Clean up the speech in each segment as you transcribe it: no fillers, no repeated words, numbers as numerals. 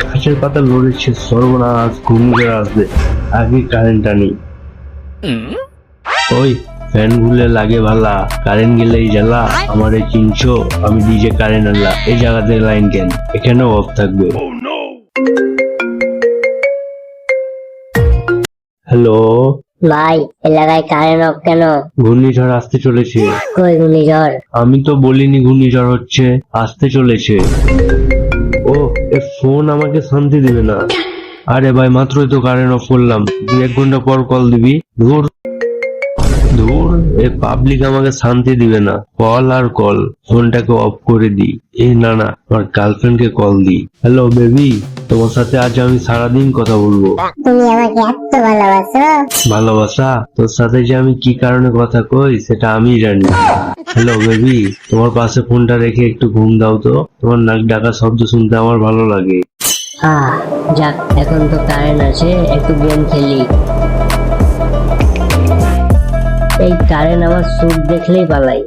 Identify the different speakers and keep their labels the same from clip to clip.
Speaker 1: গাছের পাতা লড়েছে, সর্বনাশ, ঘূর্ণিঝড় আসবে, আগে কারেন্ট আনি। ওই ফ্যান ঘুরলে লাগে ভালা, কারেন্ট গেলেই জ্বালা, আমারে চিনছো, আমি ডিজে কারেন্ট আনলা, এই জায়গাতে লাইন কেন, এখানেও অফ থাকবে। হ্যালো
Speaker 2: ভাই, এলাকায় কারেন্ট অফ কেন?
Speaker 1: ঘূর্ণিঝড় আসতে চলেছে।
Speaker 2: কই ঘূর্ণিঝড়?
Speaker 1: আমি তো বলিনি ঘূর্ণিঝড় হচ্ছে, আসতে চলেছে। ও এ ফোন আমাকে শান্তি দিবে না। আরে ভাই, মাত্রই তো কারেন্ট অফ করলাম, 2-1 ঘন্টা পর কল দিবি। ধুর ধুর, এ পাবলিক আমাকে শান্তি দিবে না। কল আর কল, ফোনটাকে অফ করে দি। না না, আমার গার্লফ্রেন্ডকে কল দি। হ্যালো বেবি, তোমার সাথে আজ আমি সারাদিন কথা বলবো।
Speaker 2: তুমি আমাকে এত ভালোবাসো?
Speaker 1: ভালোবাসা? তোর সাথে যে আমি কি কারণে কথা কই সেটা আমি জানি। হ্যালো বেবি, তোমার পাশে ফোনটা রেখে একটু ঘুম দাও তো, তোমার নাক ডাকা শব্দ শুনতে আমার ভালো লাগে।
Speaker 2: যাক, এখন তো কারেন্ট আছে, একটু গেম খেলি। এই কারেন্ট আমার সুখ দেখলেই পালাই।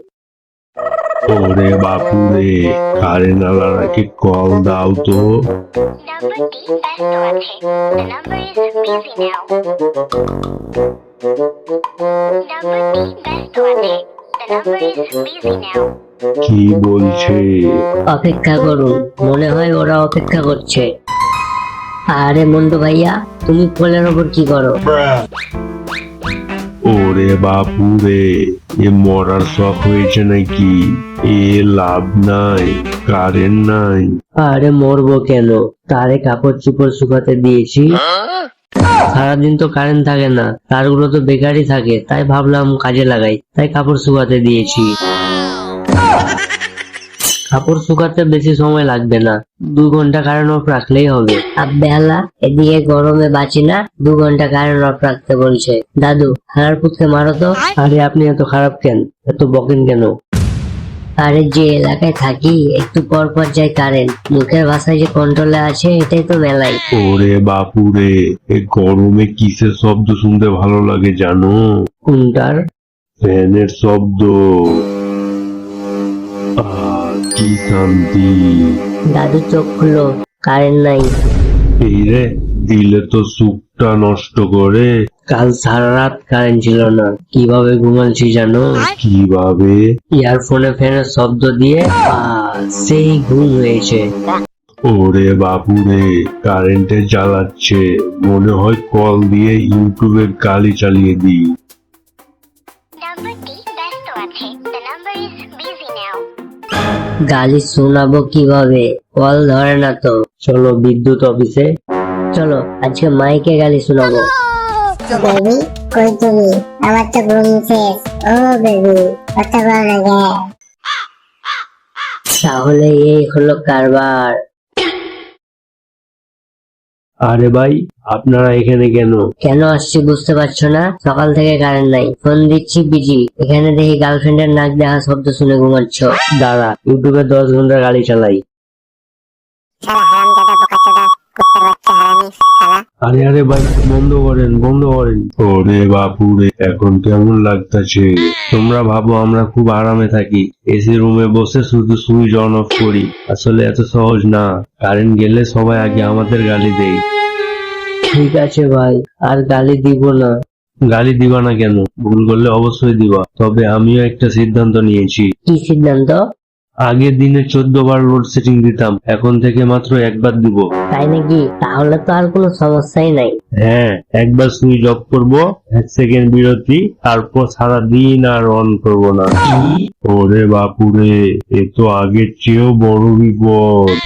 Speaker 1: ওরে বাপুরে, কারেন্ট আলারাকে কল দাও তো। কি বলছে?
Speaker 2: অপেক্ষা করুন, মনে হয় ওরা অপেক্ষা করছে। আরে মন্টু ভাইয়া, তুমি কোলের ওপর কি করো?
Speaker 1: ওরে বাপুরে, এ মরার শখ হয়েছে নাকি? এ লাভ নাই, কারেন্ট নাই।
Speaker 2: আরে মরবো কেন, তারে কাপড় চোপড় শুকাতে দিয়েছি। সারাদিন তো কারেন্ট থাকে না, তারগুলো তো বেকারই থাকে, তাই ভাবলাম কাজে লাগাই, তাই কাপড় শুকাতে দিয়েছি। কাপড় শুকাতে বেশি সময় লাগবে না, 2 ঘন্টা কারেন্ট অফ রাখলেই হবে। বেলা এদিকে গরমে বাঁচি না, 2 ঘন্টা কারেন্ট অফ রাখতে বলছে। দাদু, হারার পুতকে মারো তো। আরে আপনি এত খারাপ কেন, এত বকেন কেন? আরে যে এলাকায় থাকি, একটু পর পর যায় কারেন্ট, মুখের ভাষায় যে কন্ট্রোলে আছে, এটাই তো মেলাই।
Speaker 1: ওরে বাপুরে, এ গরমে কিসের শব্দ শুনতে ভালো লাগে জানো?
Speaker 2: কোনটার?
Speaker 1: ফ্যানের শব্দ। কি শান্তি।
Speaker 2: দাদু চোখ খুলো, কারেন্ট নাই।
Speaker 1: এই রে, দিলে তো সুখটা নষ্ট করে।
Speaker 2: কাল সারা রাত কারেন্ট ছিল না, কিভাবে ঘুমাচ্ছি জানো?
Speaker 1: কিভাবে?
Speaker 2: ইয়ারফোনে ফ্যানের শব্দ দিয়ে সেই ঘুম হয়েছে।
Speaker 1: ওরে বাপুরে, কারেন্টে জ্বালাচ্ছে, মনে হয় কল দিয়ে ইউটিউবের গালি চালিয়ে দিই।
Speaker 2: গালি শোনাবো কিভাবে, কল ধরে না তো। চলো বিদ্যুৎ অফিসে, চলো আজকে মাইকে গালি শোনাবো।
Speaker 3: বেবি, কই তুমি? আমার তো ঘুম শেষ। ও বেবি, কথা বল না গে।
Speaker 2: তাহলে এই হলো কারবার।
Speaker 1: আরে ভাই, আপনারা এখানে কেন?
Speaker 2: কেন আসছি বুঝতে পারছো না? সকাল থেকে কারেন্ট নাই, ফোন দিচ্ছি বিজি, এখানে দেখি গার্লফ্রেন্ডের নাক দেখা শব্দ শুনে ঘুমাচ্ছ।
Speaker 1: দাঁড়া, ইউটিউবে 10 ঘন্টা গাড়ি চালাই।
Speaker 3: শালা হারামজাদা, বোকাচোদা, কুত্তার বাচ্চা, হারামি শালা।
Speaker 1: আরে আরে ভাই, বন্ধ করেন, বন্ধ করেন। ওরে বাপুরে, এখন কেমন লাগতাছে? তোমরা ভাবো আমরা খুব আরামে থাকি, এসি রুমে বসে শুধু সুইচ অন অফ করি। আসলে এত সহজ না, কারেন্ট গেলে সবাই আগে আমাদের গালি দেয়।
Speaker 2: ঠিক আছে ভাই, আর গালি দিব না।
Speaker 1: গালি দিবা না কেন? ভুল করলে অবশ্যই দিবা, তবে আমিও একটা সিদ্ধান্ত নিয়েছি।
Speaker 2: কি সিদ্ধান্ত?
Speaker 1: আগের দিনে 14 বার লোডশেডিং দিতাম, এখন থেকে মাত্র 1 বার দিব।
Speaker 2: তাই নাকি? তাহলে তো আর কোনো সমস্যাই নাই।
Speaker 1: হ্যাঁ, একবার সুইচ অফ করবো, 1 সেকেন্ড বিরতি, তারপর সারাদিন আর অন করবো না। ওরে বাপুরে, এ তো আগের চেয়েও বড় বিপদ।